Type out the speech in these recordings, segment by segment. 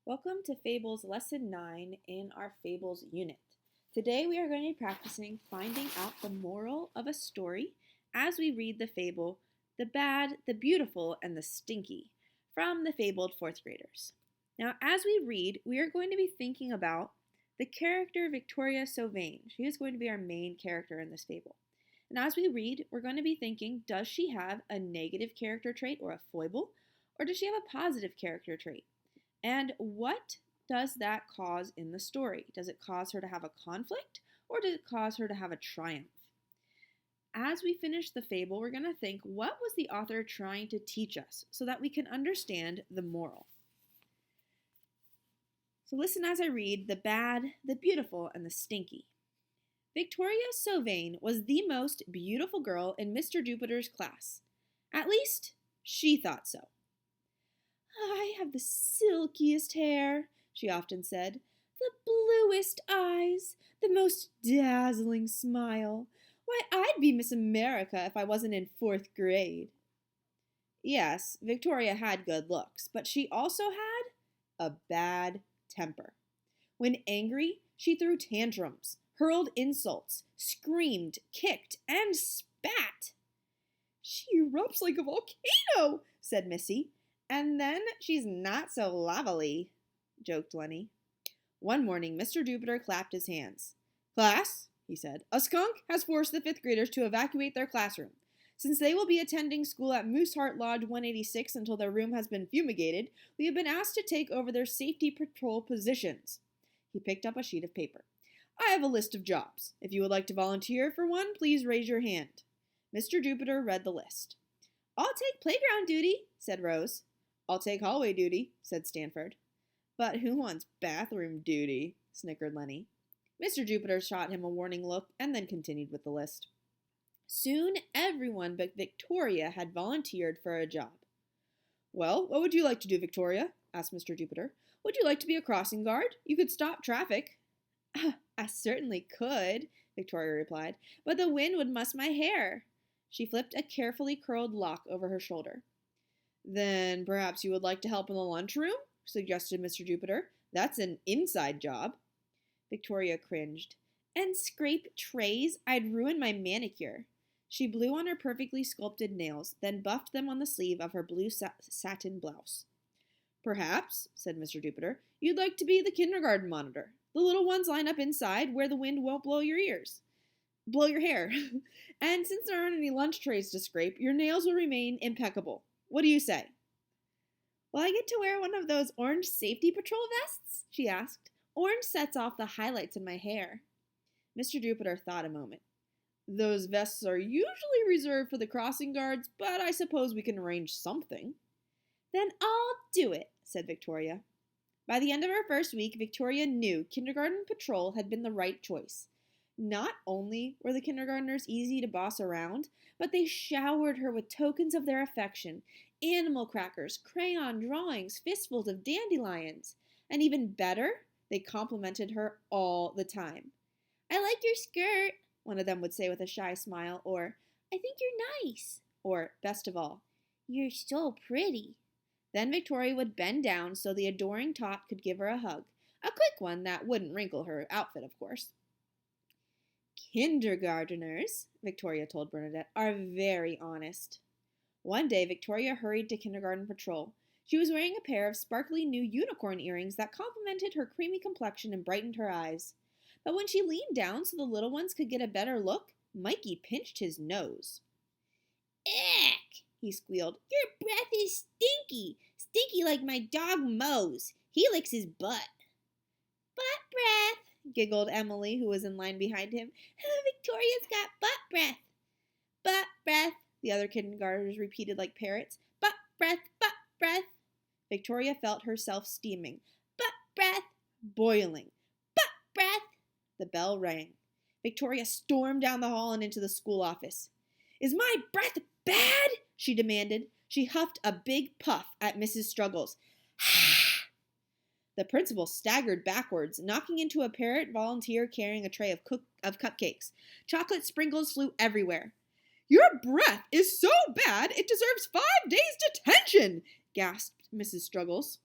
Welcome to Fables Lesson 9 in our Fables unit. Today we are going to be practicing finding out the moral of a story as we read the fable The Bad, the Beautiful, and the Stinky from the fabled fourth graders. Now as we read, we are going to be thinking about the character Victoria Sylvain. She is going to be our main character in this fable. And as we read, we're going to be thinking, does she have a negative character trait or a foible, or does she have a positive character trait? And what does that cause in the story? Does it cause her to have a conflict, or does it cause her to have a triumph? As we finish the fable, we're going to think, what was the author trying to teach us so that we can understand the moral? So listen as I read The Bad, the Beautiful, and the Stinky. Victoria Sylvain was the most beautiful girl in Mr. Jupiter's class. At least, she thought so. "I have the silkiest hair," she often said, "the bluest eyes, the most dazzling smile. Why, I'd be Miss America if I wasn't in fourth grade." Yes, Victoria had good looks, but she also had a bad temper. When angry, she threw tantrums, hurled insults, screamed, kicked, and spat. "She erupts like a volcano," said Missy. "And then she's not so lovely," joked Lenny. One morning, Mr. Jupiter clapped his hands. "Class," he said, "a skunk has forced the fifth graders to evacuate their classroom. Since they will be attending school at Mooseheart Lodge 186 until their room has been fumigated, we have been asked to take over their safety patrol positions." He picked up a sheet of paper. "I have a list of jobs. If you would like to volunteer for one, please raise your hand." Mr. Jupiter read the list. "I'll take playground duty," said Rose. "I'll take hallway duty," said Stanford. "But who wants bathroom duty?" snickered Lenny. Mr. Jupiter shot him a warning look and then continued with the list. Soon everyone but Victoria had volunteered for a job. "Well, what would you like to do, Victoria?" asked Mr. Jupiter. "Would you like to be a crossing guard? You could stop traffic." "I certainly could," Victoria replied, "but the wind would muss my hair." She flipped a carefully curled lock over her shoulder. "Then perhaps you would like to help in the lunchroom?" suggested Mr. Jupiter. "That's an inside job." Victoria cringed. "And scrape trays? I'd ruin my manicure." She blew on her perfectly sculpted nails, then buffed them on the sleeve of her blue satin blouse. "Perhaps," said Mr. Jupiter, "you'd like to be the kindergarten monitor. The little ones line up inside where the wind won't blow your hair. And since there aren't any lunch trays to scrape, your nails will remain impeccable. What do you say?" "Will I get to wear one of those orange safety patrol vests?" she asked. "Orange sets off the highlights in my hair." Mr. Jupiter thought a moment. "Those vests are usually reserved for the crossing guards, but I suppose we can arrange something." "Then I'll do it," said Victoria. By the end of her first week, Victoria knew kindergarten patrol had been the right choice. Not only were the kindergartners easy to boss around, but they showered her with tokens of their affection: animal crackers, crayon drawings, fistfuls of dandelions. And even better, they complimented her all the time. "I like your skirt," one of them would say with a shy smile, or "I think you're nice," or, best of all, "You're so pretty." Then Victoria would bend down so the adoring tot could give her a hug, a quick one that wouldn't wrinkle her outfit, of course. "Kindergarteners," Victoria told Bernadette, "are very honest." One day, Victoria hurried to kindergarten patrol. She was wearing a pair of sparkly new unicorn earrings that complemented her creamy complexion and brightened her eyes. But when she leaned down so the little ones could get a better look, Mikey pinched his nose. "Eck!" he squealed. "Your breath is stinky! Stinky like my dog Mose. He licks his butt." "Butt breath," giggled Emily, who was in line behind him. "Victoria's got butt breath." "Butt breath," the other kindergartners repeated like parrots. "Butt breath, butt breath." Victoria felt herself steaming. "Butt breath," boiling. "Butt breath." The bell rang. Victoria stormed down the hall and into the school office. "Is my breath bad?" she demanded. She huffed a big puff at Mrs. Struggles. The principal staggered backwards, knocking into a parrot volunteer carrying a tray of cupcakes. Chocolate sprinkles flew everywhere. "Your breath is so bad it deserves 5 days detention," gasped Mrs. Struggles.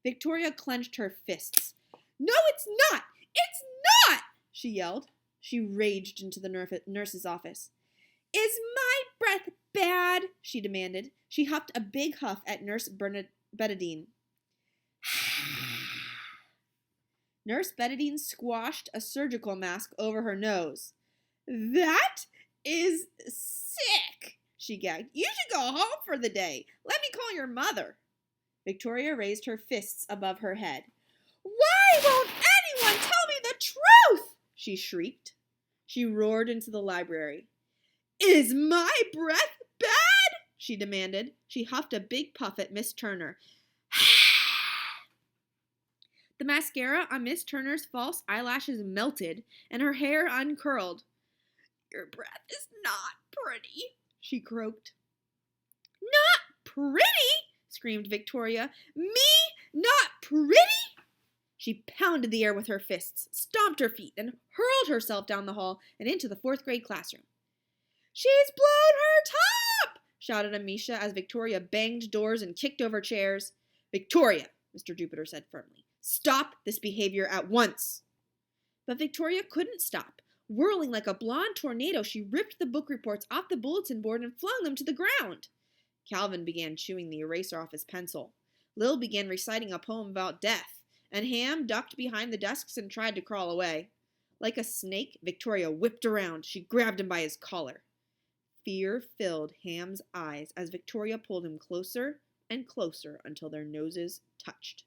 Victoria clenched her fists. No, it's not! It's not! She yelled. She raged into the nurse's office. Is my breath bad? She demanded. She huffed a big huff at Nurse Betadine. Nurse Betadine squashed a surgical mask over her nose. That is sick, she gagged. You should go home for the day. Let me call your mother. Victoria raised her fists above her head. Why won't anyone tell me the truth? She shrieked. She roared into the library. Is my breath bad? She demanded. She huffed a big puff at Miss Turner. The mascara on Miss Turner's false eyelashes melted, and her hair uncurled. Your breath is not pretty, she croaked. Not pretty? Screamed Victoria. Me? Not pretty? She pounded the air with her fists, stomped her feet, and hurled herself down the hall and into the 4th grade classroom. She's blown her top! Shouted Amisha as Victoria banged doors and kicked over chairs. Victoria, Mr. Jupiter said firmly, stop this behavior at once. But Victoria couldn't stop. Whirling like a blonde tornado, she ripped the book reports off the bulletin board and flung them to the ground. Calvin began chewing the eraser off his pencil. Lil began reciting a poem about death, and Ham ducked behind the desks and tried to crawl away. Like a snake, Victoria whipped around. She grabbed him by his collar. Fear filled Ham's eyes as Victoria pulled him closer and closer until their noses touched.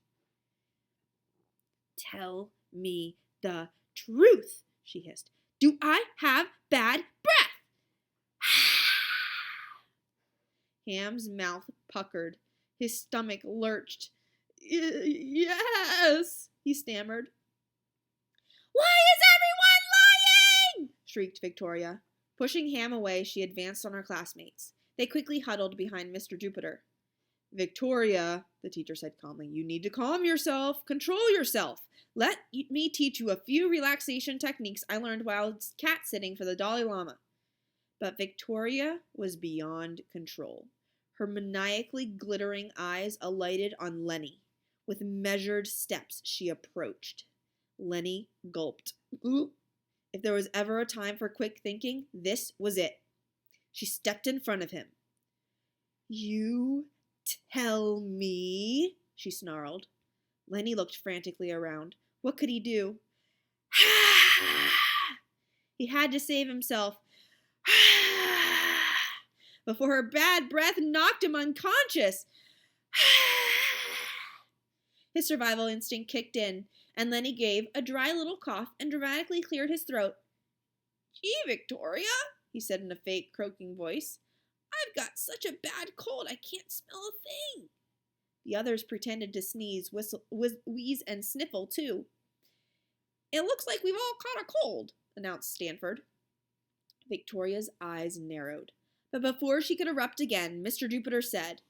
Tell me the truth, she hissed. Do I have bad breath? Ham's mouth puckered. His stomach lurched. Yes, he stammered. Why is everyone lying? Shrieked Victoria. Pushing Ham away, she advanced on her classmates. They quickly huddled behind Mr. Jupiter. Victoria, the teacher said calmly, you need to calm yourself. Control yourself. Let me teach you a few relaxation techniques I learned while cat-sitting for the Dalai Lama. But Victoria was beyond control. Her maniacally glittering eyes alighted on Lenny. With measured steps, she approached. Lenny gulped. Ooh. If there was ever a time for quick thinking, this was it. She stepped in front of him. You tell me, she snarled. Lenny looked frantically around. What could he do? He had to save himself before her bad breath knocked him unconscious. His survival instinct kicked in, and Lenny gave a dry little cough and dramatically cleared his throat. Gee, Victoria, he said in a fake, croaking voice. I've got such a bad cold I can't smell a thing. The others pretended to sneeze, wheeze, and sniffle, too. It looks like we've all caught a cold, announced Stanford. Victoria's eyes narrowed. But before she could erupt again, Mr. Jupiter said,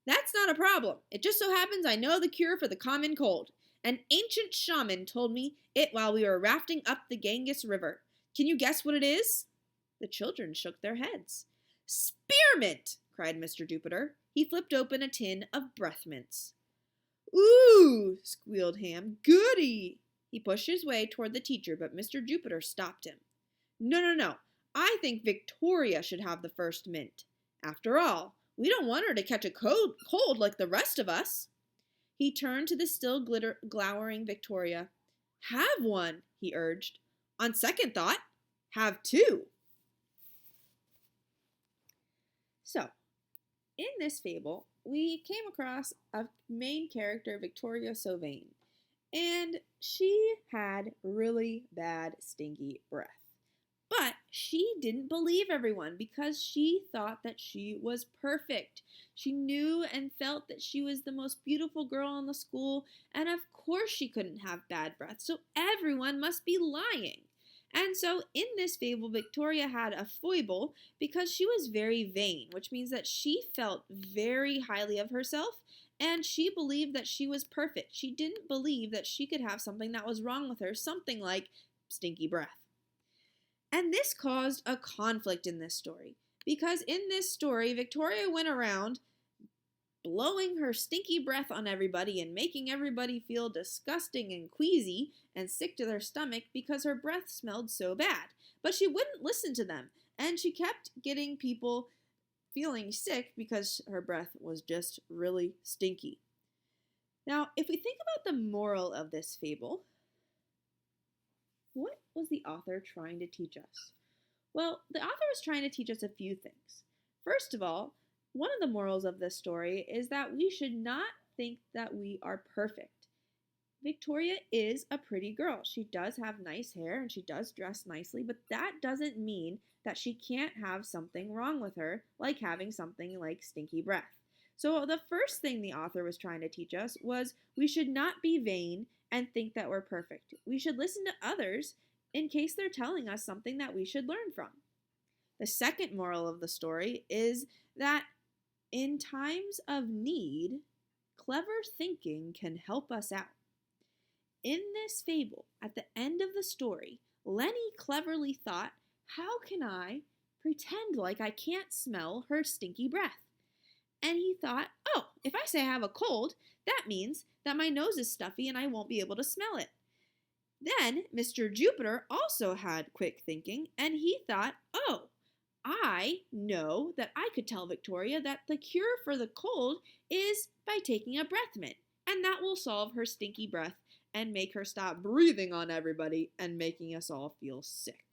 That's not a problem. It just so happens I know the cure for the common cold. An ancient shaman told me it while we were rafting up the Ganges River. Can you guess what it is? The children shook their heads. Spearmint, cried Mr. Jupiter. He flipped open a tin of breath mints. Ooh, squealed Ham. Goody! He pushed his way toward the teacher, but Mr. Jupiter stopped him. No. I think Victoria should have the first mint. After all, we don't want her to catch a cold like the rest of us. He turned to the still glowering Victoria. Have one, he urged. On second thought, have two. So, in this fable, we came across a main character, Victoria Sylvain, and she had really bad, stinky breath. But she didn't believe everyone because she thought that she was perfect. She knew and felt that she was the most beautiful girl in the school, and of course she couldn't have bad breath, so everyone must be lying. And so in this fable, Victoria had a foible because she was very vain, which means that she felt very highly of herself, and she believed that she was perfect. She didn't believe that she could have something that was wrong with her, something like stinky breath. And this caused a conflict in this story, because in this story, Victoria went around blowing her stinky breath on everybody and making everybody feel disgusting and queasy and sick to their stomach because her breath smelled so bad. But she wouldn't listen to them, and she kept getting people feeling sick because her breath was just really stinky. Now, if we think about the moral of this fable, what was the author trying to teach us? Well, the author was trying to teach us a few things. First of all, one of the morals of this story is that we should not think that we are perfect. Victoria is a pretty girl. She does have nice hair and she does dress nicely, but that doesn't mean that she can't have something wrong with her, like having something like stinky breath. So the first thing the author was trying to teach us was we should not be vain and think that we're perfect. We should listen to others in case they're telling us something that we should learn from. The second moral of the story is that in times of need, clever thinking can help us out. In this fable, at the end of the story, Lenny cleverly thought, how can I pretend like I can't smell her stinky breath? And he thought, oh, if I say I have a cold, that means that my nose is stuffy and I won't be able to smell it. Then Mr. Jupiter also had quick thinking, and he thought, oh, I know that I could tell Victoria that the cure for the cold is by taking a breath mint, and that will solve her stinky breath and make her stop breathing on everybody and making us all feel sick.